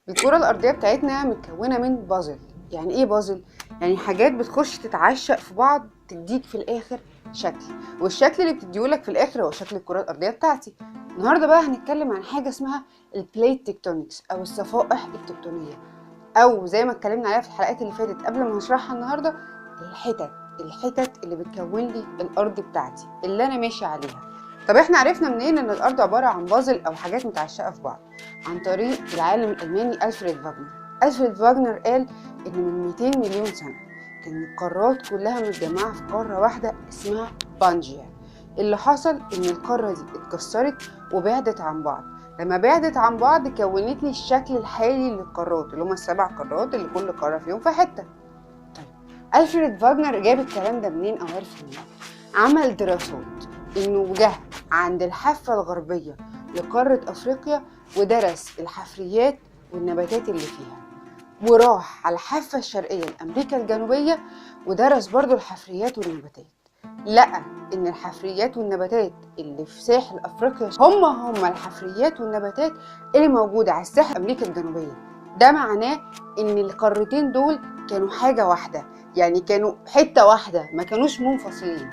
الكرة الأرضية بتاعتنا متكونة من بازل. يعني ايه بازل؟ يعني حاجات بتخش تتعشق في بعض تديك في الآخر شكل، والشكل اللي بتديهولك في الآخر هو شكل الكرة الأرضية بتاعتي. النهاردة بقى هنتكلم عن حاجة اسمها البليت تكتونكس أو الصفائح التكتونية، أو زي ما اتكلمنا عليها في الحلقات اللي فاتت قبل ما هشرحها النهاردة، الحتت اللي بتكون لي الأرض بتاعتي اللي أنا ماشي عليها. طب احنا عرفنا منين ان الارض عباره عن بازل او حاجات متعشقه في بعض؟ عن طريق العالم الالماني ألفريد فاغنر. ألفريد فاغنر قال ان من 200 مليون سنه كان القارات كلها متجمعه في قاره واحده اسمها بانجيا. اللي حصل ان القاره دي اتكسرت وبعدت عن بعض. لما بعدت عن بعض كونت لي الشكل الحالي للقارات اللي هم ال7 قارات اللي كل قاره فيهم في حته. طيب ألفريد فاغنر جاب الكلام ده منين او عرف منين؟ عمل دراسات انه جه عند الحافة الغربية لقارة افريقيا ودرس الحفريات والنباتات اللي فيها، وراح على الحافة الشرقية لامريكا الجنوبية ودرس برضو الحفريات والنباتات. لقى ان الحفريات والنباتات اللي في ساحل افريقيا هم الحفريات والنباتات اللي موجودة على الساحل امريكا الجنوبية. ده معناه ان القارتين دول كانوا حاجة واحدة، يعني كانوا حتة واحدة، ما كانوش منفصلين.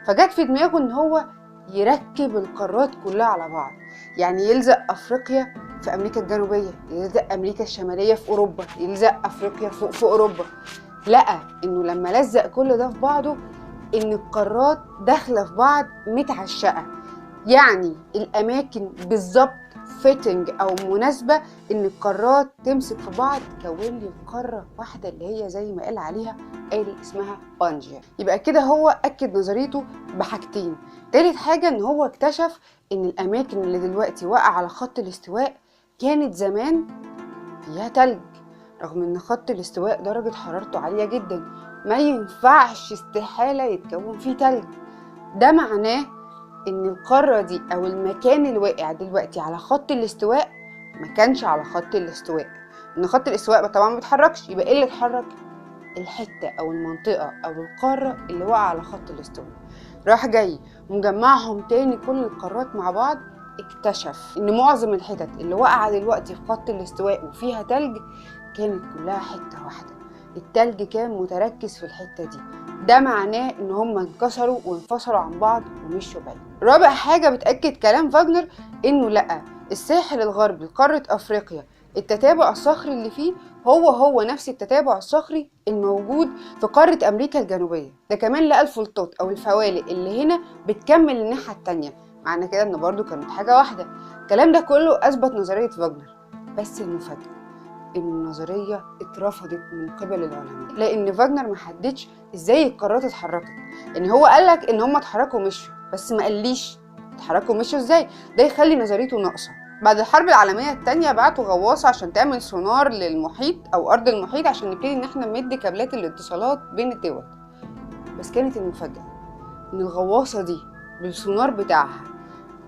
فجت في دماغه ان هو يركب القارات كلها على بعض، يعني يلزق افريقيا في امريكا الجنوبيه، يلزق امريكا الشماليه في اوروبا، يلزق افريقيا في اوروبا. لقى انه لما لزق كل ده في بعضه ان القارات داخله في بعض متعشقه، يعني الاماكن بالظبط فيتنج او مناسبه ان القارات تمسك في بعض تكون لي قاره واحده اللي هي زي ما قال عليها، قال اسمها بانجيا. يبقى كده هو اكد نظريته بحاجتين. تالت حاجه ان هو اكتشف ان الاماكن اللي دلوقتي واقعه على خط الاستواء كانت زمان فيها تلج، رغم ان خط الاستواء درجه حرارته عاليه جدا، ما ينفعش استحاله يتكون فيه تلج. ده معناه ان القارة دي او المكان اللي واقع دلوقتي على خط الاستواء ما كانش على خط الاستواء. ان خط الاستواء طبعا ما بيتحركش، يبقى ايه اللي اتحرك؟ الحتة او المنطقة او القارة اللي واقعة على خط الاستواء. راح جاي ومجمعهم تاني كل القارات مع بعض، اكتشف ان معظم الحتت اللي واقعة دلوقتي في خط الاستواء وفيها تلج كانت كلها حتة واحدة. التلج كان متركز في الحتة دي. ده معناه ان هم انكسروا وانفصلوا عن بعض ومشوا بعيد. رابع حاجة بتأكد كلام فاغنر انه لقى الساحل الغربي لقارة افريقيا التتابع الصخري اللي فيه هو نفس التتابع الصخري الموجود في قارة امريكا الجنوبية. ده كمان لقى الفلطات او الفوالق اللي هنا بتكمل الناحية التانية، معنى كده ان برضو كانت حاجة واحدة. الكلام ده كله اثبت نظرية فاغنر، بس المفاجأة ان النظريه اترفضت من قبل العلماء، لان فاغنر ما حددش ازاي القارات اتحركت. يعني هو قالك ان هم اتحركوا ومشوا، بس ما قاليش اتحركوا ومشوا ازاي. ده يخلي نظريته ناقصه. بعد الحرب العالميه الثانيه بعتوا غواصه عشان تعمل سونار للمحيط او ارض المحيط عشان نبتدي ان احنا نمد كابلات الاتصالات بين الدول. بس كانت المفاجاه ان الغواصه دي بالسونار بتاعها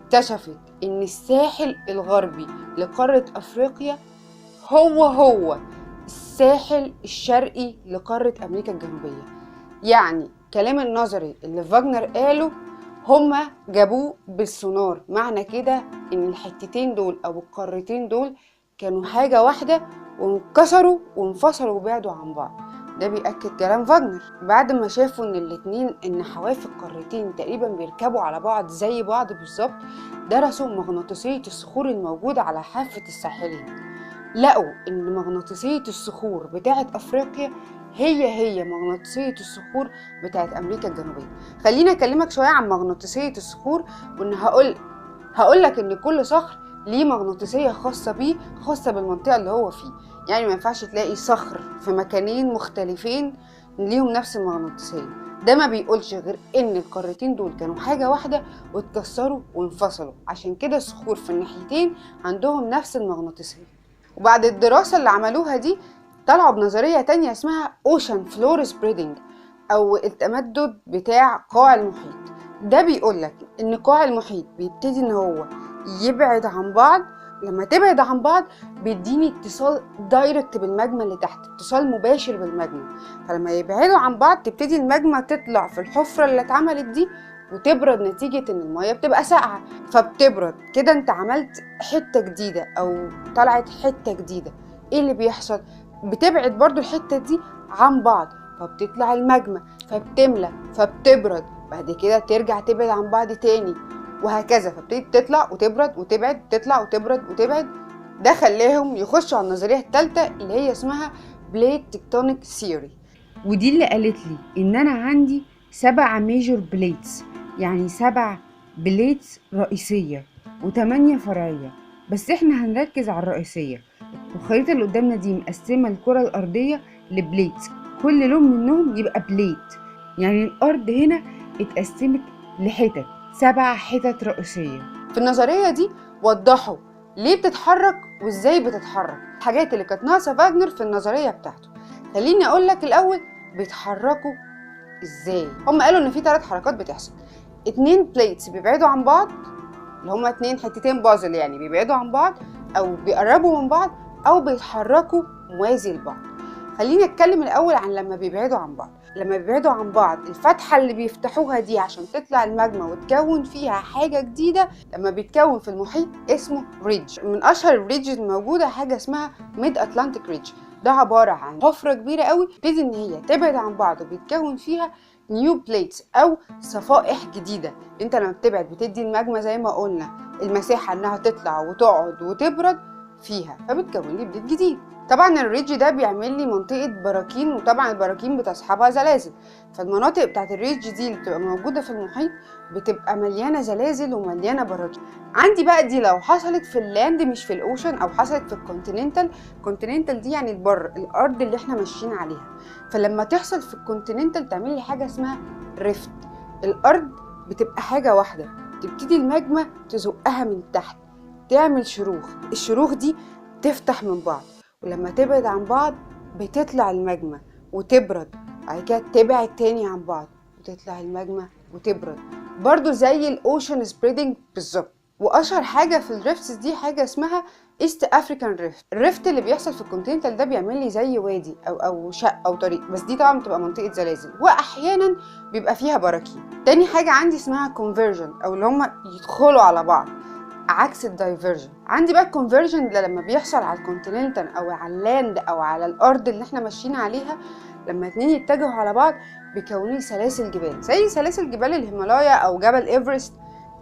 اكتشفت ان الساحل الغربي لقاره افريقيا هو الساحل الشرقي لقارة أمريكا الجنوبية. يعني كلام النظري اللي فاغنر قاله هما جابوه بالسونار، معنى كده إن الحتتين دول أو القارتين دول كانوا حاجة واحدة وانكسروا وانفصلوا وبعدوا عن بعض. ده بيأكد كلام فاغنر. بعد ما شافوا إن الاتنين إن حواف القارتين تقريبا بيركبوا على بعض زي بعض بالظبط، درسوا مغناطيسية الصخور الموجودة على حافة الساحلين. لقوا ان مغناطيسية الصخور بتاعة افريقيا هي مغناطيسية الصخور بتاعة امريكا الجنوبية. خليني اكلمك شوية عن مغناطيسية الصخور، وان هقول لك ان كل صخر ليه مغناطيسية خاصة بيه، خاصة بالمنطقة اللي هو فيه. يعني ما ينفعش تلاقي صخر في مكانين مختلفين ليهم نفس المغناطيسية. ده ما بيقولش غير ان القارتين دول كانوا حاجة واحدة واتكسروا وانفصلوا، عشان كده الصخور في الناحيتين عندهم نفس المغناطيسية. وبعد الدراسة اللي عملوها دي طلعوا بنظرية تانية اسمها Ocean Floor Spreading أو التمدد بتاع قاع المحيط. ده بيقولك إن قاع المحيط بيبتدي إن هو يبعد عن بعض. لما تبعد عن بعض بيديني اتصال دايركت بالماجما اللي تحت، اتصال مباشر بالماجما. فلما يبعدوا عن بعض تبتدي الماجما تطلع في الحفرة اللي اتعملت دي وتبرد نتيجة ان المية بتبقى ساقعة، فبتبرد كده. انت عملت حتة جديدة او طلعت حتة جديدة. ايه اللي بيحصل؟ بتبعد برضو الحتة دي عن بعض، فبتطلع الماجما، فبتملى، فبتبرد، بعد كده ترجع تبعد عن بعض تاني، وهكذا. فبتبتدي تطلع وتبرد وتبعد، تطلع وتبرد وتبعد. ده خلاهم يخشوا على النظرية الثالثة اللي هي اسمها بليت تكتونيك ثيوري، ودي اللي قالت لي ان انا عندي 7 ميجور بليتس، يعني 7 بليتس رئيسية و8 فرعية، بس احنا هنركز على الرئيسية. الخريطة اللي قدامنا دي مقسمة الكرة الأرضية لبليتس، كل لون منهم يبقى بليت، يعني الأرض هنا اتقسمت لحتت، 7 حتت رئيسية. في النظرية دي وضحوا ليه بتتحرك وازاي بتتحرك، الحاجات اللي كانت ناقصة فاجنر في النظرية بتاعته. خليني اقول لك الاول بيتحركوا ازاي. هم قالوا ان في 3 حركات بتحصل. 2 بليتس بيبعدوا عن بعض، اللي هما 2 حتتين بازل، يعني بيبعدوا عن بعض او بيقربوا من بعض او بيتحركوا موازي لبعض. خليني اتكلم الاول عن لما بيبعدوا عن بعض. لما بيبعدوا عن بعض، الفتحة اللي بيفتحوها دي عشان تطلع الماجما وتكون فيها حاجة جديدة، لما بيتكون في المحيط اسمه ريدج. من اشهر الريدج الموجودة حاجة اسمها ميد اتلانتيك ريدج. ده عبارة عن حفرة كبيرة قوي بتبتدي ان هي تبعد عن بعض وبيتكون فيها نيو بليتس او صفائح جديدة. انت لما بتبعد بتدي الماجما زي ما قلنا المساحة انها تطلع وتقعد وتبرد فيها، فبتكون لي بليت جديد. طبعا الريدج ده بيعمل لي منطقة براكين، وطبعا البراكين بتصحبها زلازل، فالمناطق بتاعت الريدج دي اللي بتبقى موجودة في المحيط بتبقى مليانة زلازل ومليانة براكين. عندي بقى دي لو حصلت في اللاند مش في الاوشن، او حصلت في الكونتيننتال. الكونتيننتال دي يعني البر، الارض اللي احنا ماشيين عليها. فلما تحصل في الكونتيننتال تعمل لي حاجة اسمها ريفت. الارض بتبقى حاجة واحدة، تبتدي الماجما تزقها من تحت تعمل شروخ، الشروخ دي تفتح من بعض، ولما تبعد عن بعض بتطلع الماجما وتبرد، بعد كده تبعد تاني عن بعض وتطلع الماجما وتبرد، برضو زي الاوشن سبريدنج بالظبط. واشهر حاجه في الريفتس دي حاجه اسمها ايست افريكان ريفت. الريفت اللي بيحصل في الكونتيننتال ده بيعمل لي زي وادي او شق او طريق، بس دي طبعا بتبقى منطقه زلازل واحيانا بيبقى فيها براكين. تاني حاجه عندي اسمها كونفرجن، او اللي هم يدخلوا على بعض، عكس الدايفرجن. عندي بقى الكونفرجن ده لما بيحصل على الكونتيننتال او على اللاند او على الارض اللي احنا ماشيين عليها، لما 2 يتجهوا على بعض بيكونوا لي سلاسل جبال، زي سلاسل جبال الهيمالايا او جبل ايفرست.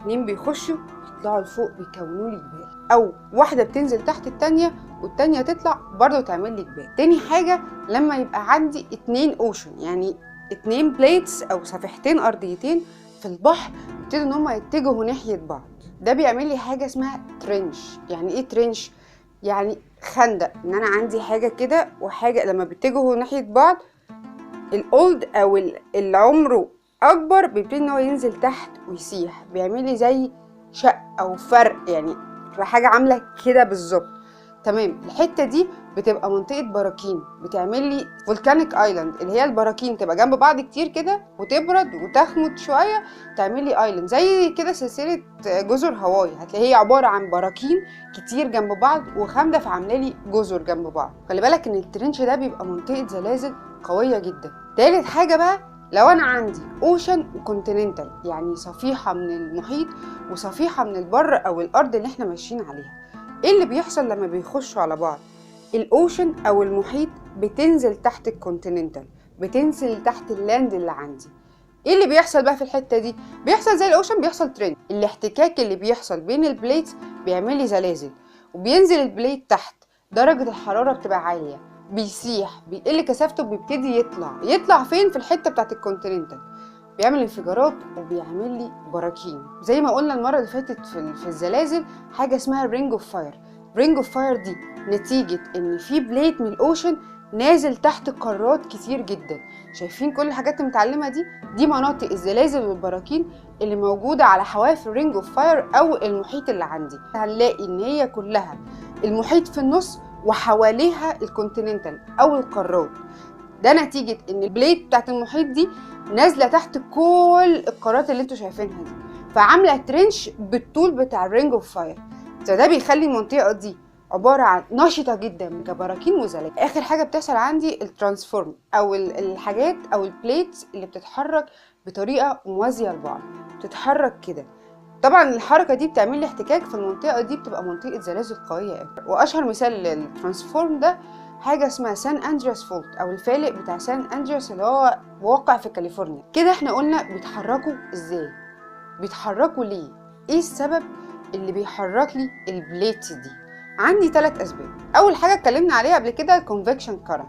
2 بيخشوا يطلعوا لفوق بيكونوا لي جبال، او واحده بتنزل تحت التانيه والتانيه تطلع برضو تعمل لي جبال. تاني حاجه لما يبقى عندي 2 اوشن، يعني 2 بليتس او صفيحتين ارضيتين في البحر، يبتدوا ان هم يتجهوا ناحيه بعض، ده بيعمل لي حاجه اسمها ترنش. يعني ايه ترنش؟ يعني خندق، ان انا عندي حاجه كده وحاجه لما بيتجهوا ناحيه بعض، الاولد او اللي عمره اكبر بيبتدي ان هو ينزل تحت ويسيح، بيعمل لي زي شق او فرق، يعني بتبقى حاجه عامله كده بالظبط. تمام. الحته دي بتبقى منطقه براكين، بتعمل لي فولكانيك ايلاند، اللي هي البراكين تبقى جنب بعض كتير كده وتبرد وتخمد شويه تعمل لي ايلاند، زي كده سلسله جزر هاواي. هتلاقي هي عباره عن براكين كتير جنب بعض وخامده، فعامله لي جزر جنب بعض. خلي بالك ان الترنش ده بيبقى منطقه زلازل قويه جدا. تالت حاجه بقى، لو انا عندي اوشن وكونتيننتال، يعني صفيحه من المحيط وصفيحه من البر او الارض اللي احنا ماشيين عليها، ايه اللي بيحصل لما بيخشوا على بعض؟ الاوشن او المحيط بتنزل تحت الكونتيننتال، بتنزل تحت اللاند اللي عندي. ايه اللي بيحصل بقى في الحته دي؟ بيحصل زي الاوشن، بيحصل ترند، الاحتكاك اللي بيحصل بين البليتس بيعمل لي زلازل، وبينزل البليت تحت، درجه الحراره بتبقى عاليه، بيسيح، بيقل كثافته، بيبتدي يطلع فين؟ في الحته بتاعت الكونتيننتال، بيعمل انفجارات وبيعمل لي براكين. زي ما قلنا المره اللي فاتت في الزلازل حاجه اسمها رينج اوف فاير. رينج اوف فاير دي نتيجه ان في بليت من الاوشن نازل تحت قارات كتير جدا. شايفين كل الحاجات المتعلمه دي مناطق الزلازل والبراكين اللي موجوده على حواف الرينج اوف فاير او المحيط اللي عندي. هنلاقي ان هي كلها المحيط في النص وحواليها الكونتيننتال او القارات. ده نتيجه ان البليت بتاعت المحيط دي نازله تحت كل القارات اللي انتوا شايفينها دي، فعامله ترنش بالطول بتاع الرينج اوف فاير. فده بيخلي المنطقه دي عباره عن نشطه جدا كبراكين وزلازل. اخر حاجه بتحصل عندي الترانسفورم، او الحاجات او البليتس اللي بتتحرك بطريقه موازيه لبعض، بتتحرك كده. طبعا الحركه دي بتعمل لي احتكاك في المنطقه دي، بتبقى منطقه زلازل قويه قوي. واشهر مثال للترانسفورم ده حاجه اسمها سان اندرياس فولت او الفالق بتاع سان اندرياس اللي هو واقع في كاليفورنيا. كده احنا قلنا بيتحركوا ازاي، بيتحركوا ليه، ايه السبب اللي بيحرك لي البليت دي. عندي 3 اسباب. اول حاجه اتكلمنا عليها قبل كده الكونفكشن كارنت،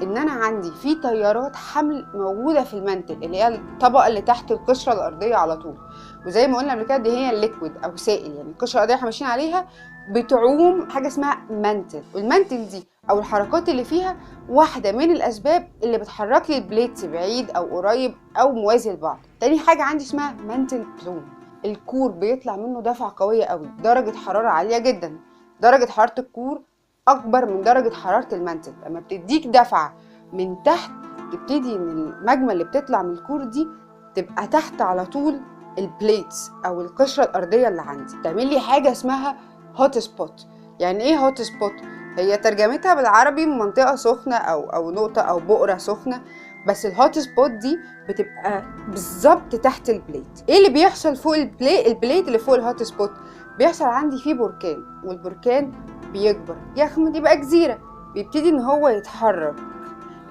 ان انا عندي في تيارات حمل موجوده في المانتل اللي هي الطبقه اللي تحت القشره الارضيه على طول. وزي ما قلنا قبل كده دي هي الليكويد او سائل، يعني القشره الارضيه احنا ماشيين عليها بتعوم حاجه اسمها مانتل، والمانتل دي او الحركات اللي فيها واحده من الاسباب اللي بتحرك لي البليتس بعيد او قريب او موازي لبعض. تاني حاجه عندي اسمها مانتل بلوم، الكور بيطلع منه دفعه قويه قوي، درجه حراره عاليه جدا، درجه حراره الكور اكبر من درجه حراره المانتل. لما بتديك دفعه من تحت تبتدي ان الماجما اللي بتطلع من الكور دي تبقى تحت على طول البليتس او القشره الارضيه اللي عندي، تعمل لي حاجه اسمها هوت سبوت. يعني ايه هوت سبوت؟ هي ترجمتها بالعربي منطقه سخنه او نقطه او بؤره سخنه، بس الهوت سبوت دي بتبقى بالظبط تحت البليت. ايه اللي بيحصل فوق البليت اللي فوق الهوت سبوت؟ بيحصل عندي فيه بركان، والبركان بيكبر يخمد يبقى جزيره، بيبتدي ان هو يتحرك.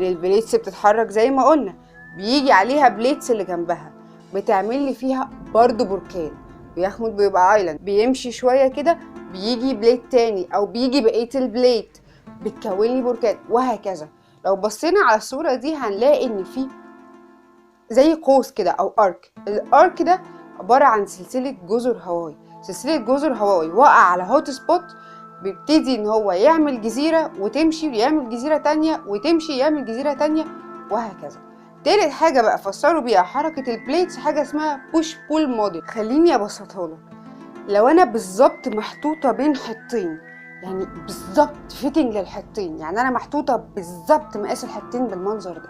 البليتس بتتحرك زي ما قلنا، بيجي عليها بليتس اللي جنبها بتعمل لي فيها برضو بركان، بيخمد بيبقى ايلاند، بيمشي شويه كده بيجي بليت تاني او بيجي بقيه البليت بتكون لي بركان، وهكذا. لو بصينا على الصوره دي هنلاقي ان في زي قوس كده او ارك، الارك ده عباره عن سلسله جزر هواي. سلسله جزر هواي وقع على هوت سبوت، بيبتدي ان هو يعمل جزيره وتمشي، يعمل جزيره تانية وتمشي، يعمل جزيره تانية، وهكذا. تالت حاجه بقى فسروا بيها حركه البليتس حاجه اسمها بوش بول موديل. خليني ابسطها لك. لو انا بالظبط محطوطه بين حطين، يعني بالظبط فيتنج للحطين، يعني انا محطوطه بالظبط مقاس الحطين بالمنظر ده،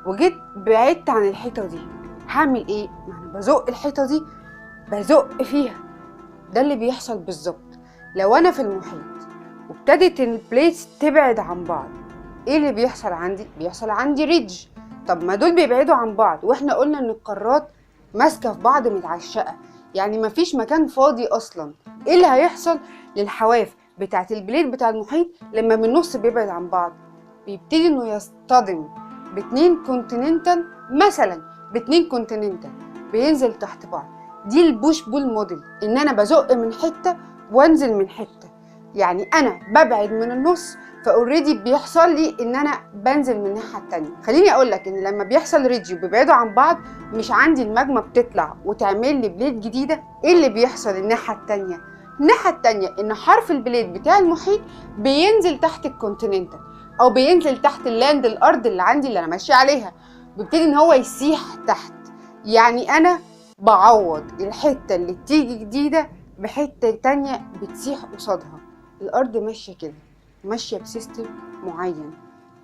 وجيت بعدت عن الحيطه دي، هعمل ايه؟ ما انا بزق الحيطه دي، بزق فيها. ده اللي بيحصل بالظبط. لو انا في المحيط وابتدت البليتس تبعد عن بعض، ايه اللي بيحصل عندي؟ بيحصل عندي ريدج. طب ما دول بيبعدوا عن بعض، واحنا قلنا ان القارات ماسكه في بعض متعشقه، يعني مفيش مكان فاضي اصلا. ايه اللي هيحصل للحواف بتاعه البليت بتاع المحيط لما من النص بيبعد عن بعض؟ بيبتدي انه يصطدم باتنين كونتيننتال، مثلا باتنين كونتيننتال بينزل تحت بعض. دي البوش بول موديل، ان انا بزق من حته وانزل من حته، يعني انا ببعد من النص فاوريدي بيحصل لي ان انا بنزل من الناحيه التانية. خليني اقول لك ان لما بيحصل ريدج وبيبعدوا عن بعض، مش عندي الماجما بتطلع وتعمل لي بليت جديده. ايه اللي بيحصل الناحيه التانية؟ الناحيه التانية ان حرف البليت بتاع المحيط بينزل تحت الكونتيننتال او بينزل تحت اللاند، الارض اللي عندي اللي انا ماشيه عليها، بيبتدي ان هو يسيح تحت. يعني انا بعوض الحته اللي بتيجي جديده بحته تانية بتسيح قصادها. الارض ماشيه كده، ماشيه بسيستم معين،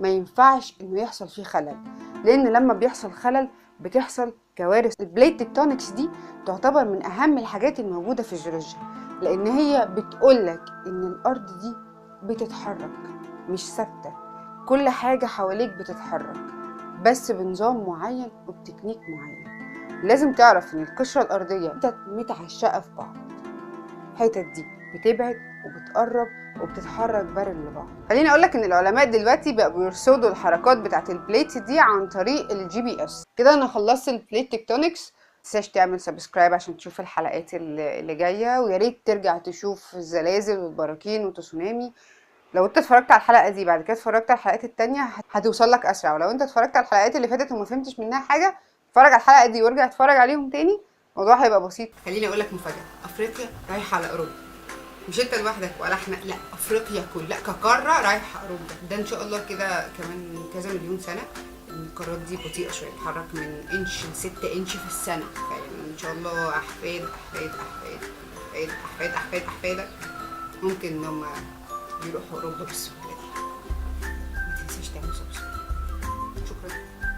ما ينفعش انه يحصل فيه خلل، لان لما بيحصل خلل بتحصل كوارث. البليت تكتونكس دي تعتبر من اهم الحاجات الموجوده في الجيولوجيا، لان هي بتقولك ان الارض دي بتتحرك مش ثابته، كل حاجه حواليك بتتحرك بس بنظام معين وبتكنيك معين. لازم تعرف ان القشره الارضيه متعشقه في بعض، الحتت دي بتبعد وبتقرب وبتتحرك بارل لبعض. خليني اقولك ان العلماء دلوقتي بقوا بيرصدوا الحركات بتاعه البليت دي عن طريق الجي بي اس. كده انا خلصت البليت تكتونكس. متنساش تعمل سبسكرايب عشان تشوف الحلقات اللي جايه، ويا ريت ترجع تشوف الزلازل والبراكين والتسونامي. لو انت اتفرجت على الحلقه دي بعد كده اتفرجت على الحلقات التانية هتوصل لك اسرع، ولو انت اتفرجت على الحلقات اللي فاتت وما فهمتش منها حاجه اتفرج على الحلقه دي وارجع اتفرج عليهم تاني، الموضوع هيبقى بسيط. خليني اقول لك مفاجاه، افريقيا رايحه على اوروبا، مش انت لوحدك ولا احنا، لا افريقيا كلها كقاره رايحه اوروبا. ده ان شاء الله كده كمان كذا مليون سنه. القارات دي بطيئه شويه، بتتحرك من انش ل 6 انش في السنه، فيعني ان شاء الله احفاد احفاد احفاد احفاد احفاد احفاد احفادك ممكن ان هم يروحوا اوروبا بالسهوله دي. ما تنساش تعمل سبسكرايب.